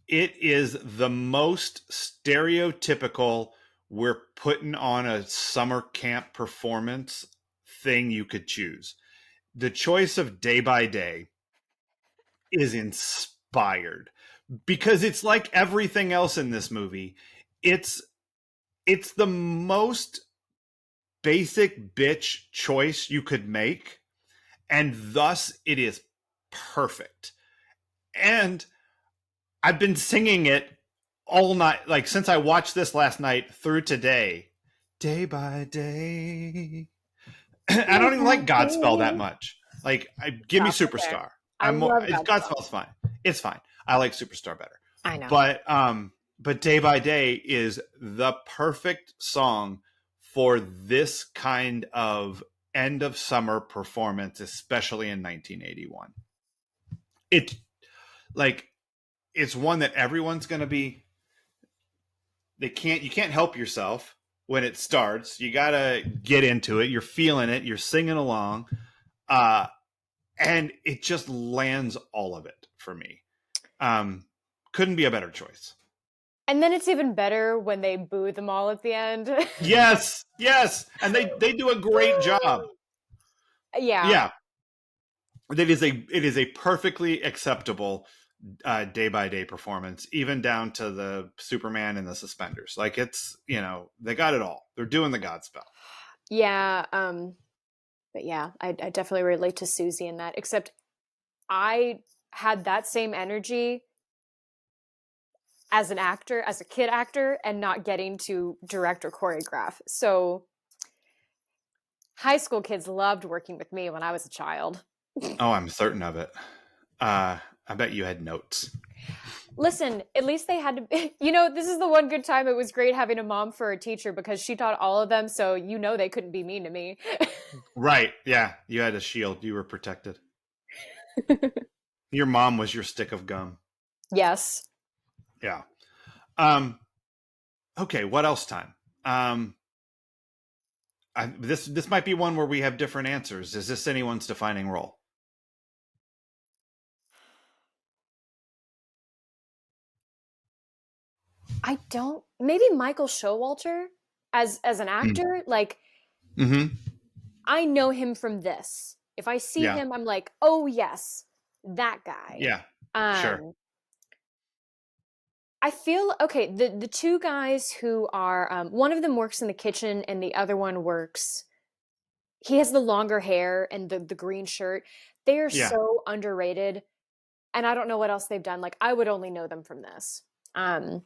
It is the most stereotypical we're putting on a summer camp performance thing you could choose. The choice of Day by Day is inspired because it's like everything else in this movie. It's it's the most basic bitch choice you could make, and thus it is perfect. And I've been singing it all night, like since I watched this last night through today, day by day. I don't even like Godspell that much. Like, give me Stop it there. Superstar. I I'm more. love It's Godspell. Godspell's fine. It's fine. I like Superstar better. I know. But Day by Day is the perfect song for this kind of end of summer performance, especially in 1981. It like it's one that everyone's going to be. You can't help yourself when it starts. You got to get into it. You're feeling it. You're singing along. Uh, and it just lands all of it for me. Couldn't be a better choice. And then it's even better when they boo them all at the end. Yes, yes, and they do a great job. Yeah. Yeah, it is a perfectly acceptable day by day performance, even down to the Superman and the suspenders. Like it's they got it all. They're doing the Godspell. Yeah. But yeah, I definitely relate to Susie in that, except I had that same energy as an actor, as a kid actor, and not getting to direct or choreograph. So high school kids loved working with me when I was a child. Oh, I'm certain of it. I bet you had notes. Listen, at least they had to this is the one good time it was great having a mom for a teacher because she taught all of them, so they couldn't be mean to me. Right. Yeah. You had a shield. You were protected. Your mom was your stick of gum. Yes. Yeah. Um, okay. What else time? This might be one where we have different answers. Is this anyone's defining role? I don't maybe Michael Showalter as an actor, like Mm-hmm. I know him from this. If I see Yeah. him, I'm like, "Oh yes, that guy." Yeah. Sure. Um I feel okay. The two guys who are one of them works in the kitchen and the other one works. He has the longer hair and the green shirt. They are Yeah. so underrated, and I don't know what else they've done. Like I would only know them from this. Um, you know,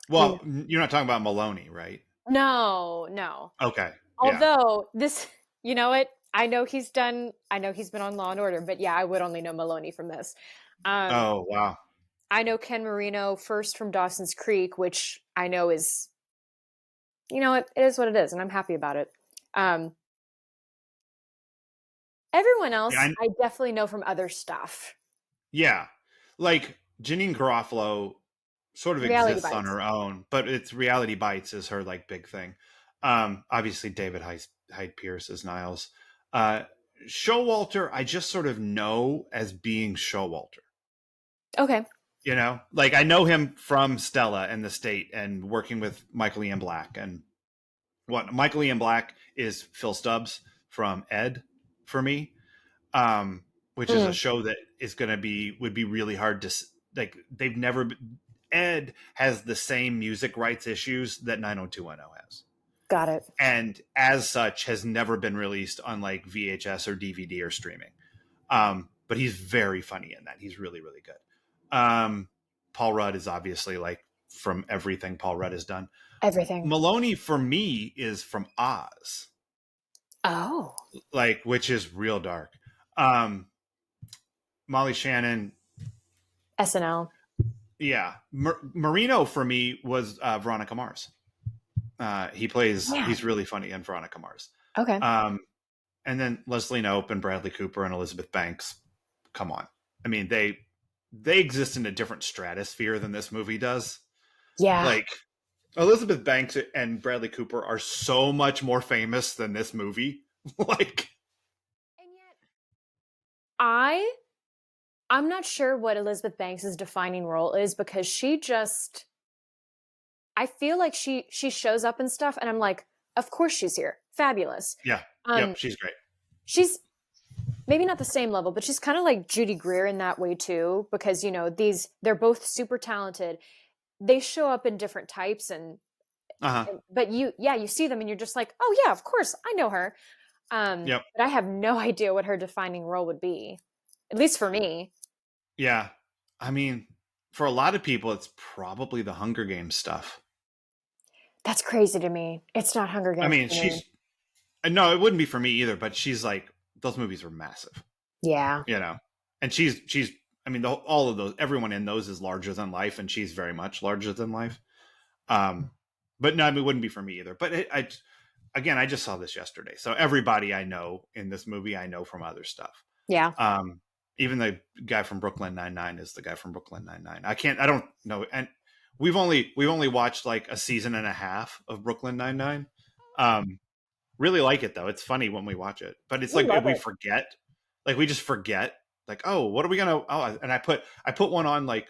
Well, you're not talking about Maloney, right? no, no. Okay. Yeah. Although this, you know what? I know he's done. I know he's been on Law and Order, but yeah, I would only know Maloney from this. Um, Oh, wow. I know Ken Marino first from Dawson's Creek, which I know is, it is what it is, and I'm happy about it. Um, Everyone Yeah. else, I definitely know from other stuff. Yeah. Like Janine Garofalo sort of Reality exists on Bites. her own, but it's Reality Bites is her like big thing. Obviously David Hyde Pierce is Niles. Uh, Showalter, I just sort of know as being Showalter. Okay. You know, like I know him from Stella and The State and working with Michael Ian Black. And what Michael Ian Black is Phil Stubbs from Ed for me, which is a Mm, show that is going to be would be really hard to like. They've never Ed has the same music rights issues that 90210 has, got it. and as such has never been released on like VHS or DVD or streaming. But he's very funny in that. He's really, really good. Paul Rudd is obviously like from everything Paul Rudd has done. Everything. Maloney for me is from Oz, Oh. like which is real dark. Um, Molly Shannon, SNL. yeah. Marino for me was Veronica Mars. Yeah. He's really funny in Veronica Mars. Okay. And then Leslie Knope and Bradley Cooper and Elizabeth Banks. Come on, I mean they exist in a different stratosphere than this movie does. Yeah. Like Elizabeth Banks and Bradley Cooper are so much more famous than this movie. Like, And yet, I'm not sure what Elizabeth Banks' defining role is because she just I feel like she shows up and stuff and I'm like, of course she's here. Fabulous. yeah, Um yep, she's great. she's maybe not the same level, but she's kind of like Judy Greer in that way too because they're both super talented. They show up in different types Uh huh. but you see them and you're just like, "Oh yeah, of course, I know her." Yep. But I have no idea what her defining role would be. At least for me. Yeah. I mean, for a lot of people, it's probably the Hunger Games stuff. That's crazy to me. It's not Hunger I Games mean, for me. no, it wouldn't be for me either. But she's like, those movies were massive, Yeah. you know. And she's. I mean, all of those, everyone in those is larger than life, and she's very much larger than life. Um, but no, I mean, it wouldn't be for me either. But again, I just saw this yesterday, so everybody I know in this movie, I know from other stuff. Yeah. Um, Even the guy from Brooklyn Nine-Nine is the guy from Brooklyn Nine-Nine. I don't know, and we've only watched like a season and a half of Brooklyn Nine-Nine. Really like it though. It's funny when we watch it, but it's We like love we it. forget, like we just forget, like oh, what are we gonna? Oh, and I put one on like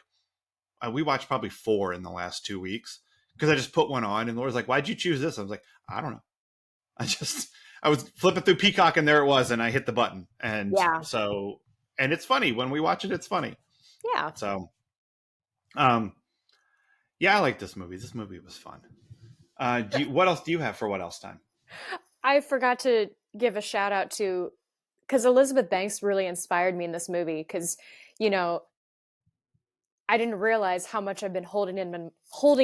we watched probably 4 in the last 2 weeks because I just put one on, and Laura's like, "Why'd you choose this?" I was like, "I don't know. I was flipping through Peacock and there it was, and I hit the button, and Yeah. so and it's funny when we watch it. It's funny. Yeah. So, um, yeah, I like this movie. This movie was fun. What else do you have for what else time? I forgot to give a shout out to because Elizabeth Banks really inspired me in this movie because, you know, I didn't realize how much I've been holding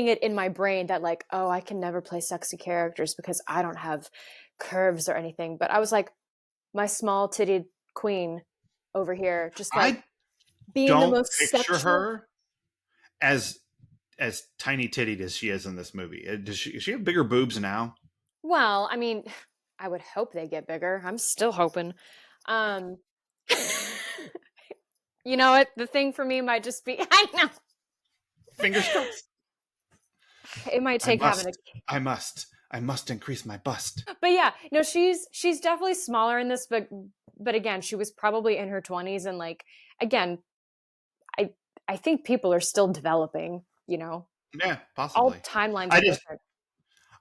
it in my brain that like, oh, I can never play sexy characters because I don't have curves or anything. But I was like, my small titted queen over here, just like I being the don't most picture sexual. her as tiny tittied as she is in this movie. Does she have bigger boobs now? Well, I mean, I would hope they get bigger. I'm still hoping. Um, you know what? The thing for me might just be I know Fingers crossed. it might I take having a must. I must increase my bust. but yeah, no, she's definitely smaller in this, but again, she was probably in her 20s and like again, I I think people are still developing, Yeah, all possibly. timelines I are just different.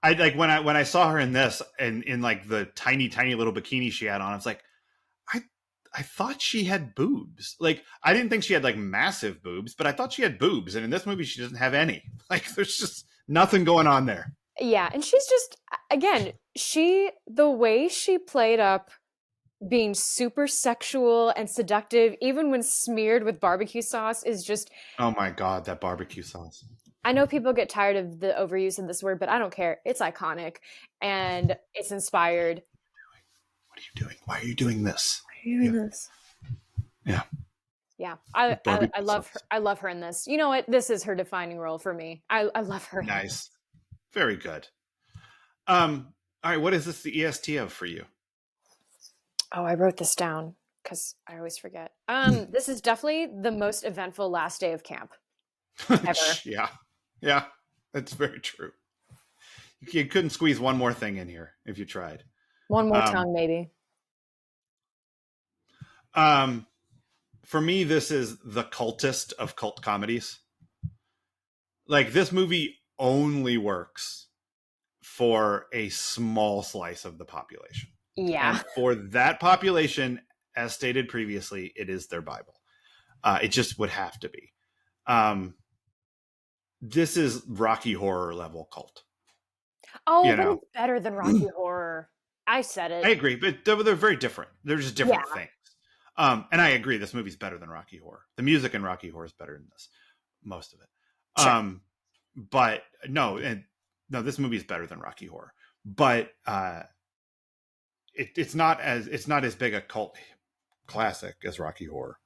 I like when I saw her in this and in like the tiny little bikini she had on. I was like, I I thought she had boobs. Like I didn't think she had like massive boobs, but I thought she had boobs. And in this movie, she doesn't have any. Like there's just nothing going on there. Yeah, and she's just again, the way she played up being super sexual and seductive even when smeared with barbecue sauce is just Oh my god, that barbecue sauce. I know people get tired of the overuse of this word, but I don't care. It's iconic and it's inspired. What are you doing? Why are you doing this? Why are you Yeah, doing this? yeah. Yeah, I Barbecue love her. sauce. I love her in this. You know what? This is her defining role for me. I love her in Nice. this. Very good. All right, what is this the EST of for you? Oh, I wrote this down because I always forget. This is definitely the most eventful last day of camp ever. Yeah. Yeah. That's very true. You couldn't squeeze one more thing in here if you tried. One more Um, tongue, maybe. um, for me, this is the cultist of cult comedies. Like, this movie only works for a small slice of the population. Yeah. And for that population, as stated previously, it is their Bible. It just would have to be. This is Rocky Horror level cult. Oh, You but know, it's better than Rocky Horror. I said I it. agree, but they're very different. They're just different Yeah. things. And I agree, this movie's better than Rocky Horror. The music in Rocky Horror is better than this, most of it. Sure. But no, this movie is better than Rocky Horror. But it's not as big a cult classic as Rocky Horror.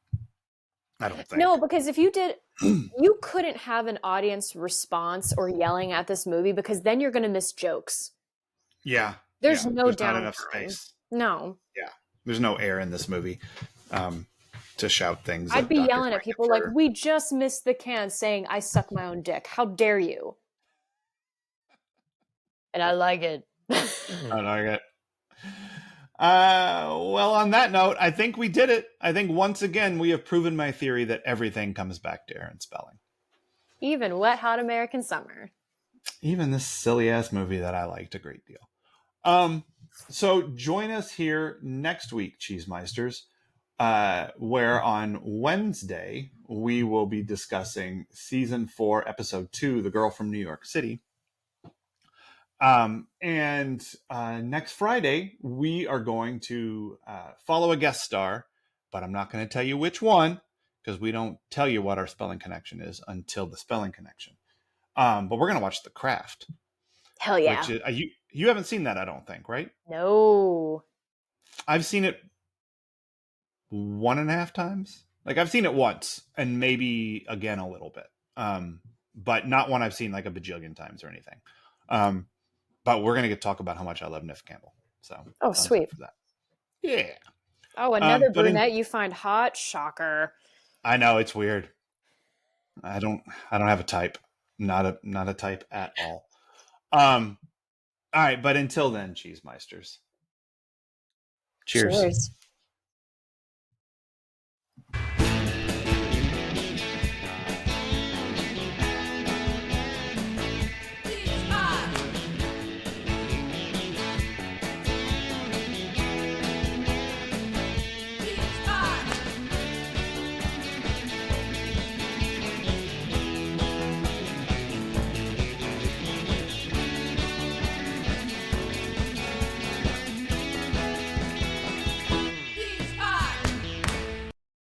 I don't think. No, because if you did, you couldn't have an audience response or yelling at this movie because then you're going to miss jokes. Yeah. There's no There's downtime. not enough space. No. Yeah. There's no air in this movie to shout things. I'd be Dr. yelling at people like, Frankenfurter. we just missed the can saying, I suck my own dick. How dare you? And I like it. I like it. Well, on that note, I think we did it. I think once again we have proven my theory that everything comes back to Aaron Spelling. Even Wet Hot American Summer. Even this silly ass movie that I liked a great deal. So join us here next week, Cheesemeisters, where on Wednesday we will be discussing season 4, episode 2, The Girl from New York City. And next Friday, we are going to follow a guest star, but I'm not going to tell you which one because we don't tell you what our spelling connection is until the spelling connection. But we're going to watch The Craft. Hell yeah. Which is, you haven't seen that, I don't think, right? No. I've seen it 1.5 times. Like, I've seen it once and maybe again a little bit. But not one I've seen like a bajillion times or anything. But we're going to talk about how much I love Nif Campbell. So, Oh, sweet. For that. Yeah. Oh, another brunette you find hot? Shocker. I know, it's weird. I don't have a type. Not a type at all. All right, but until then, Cheesemeisters. Cheers.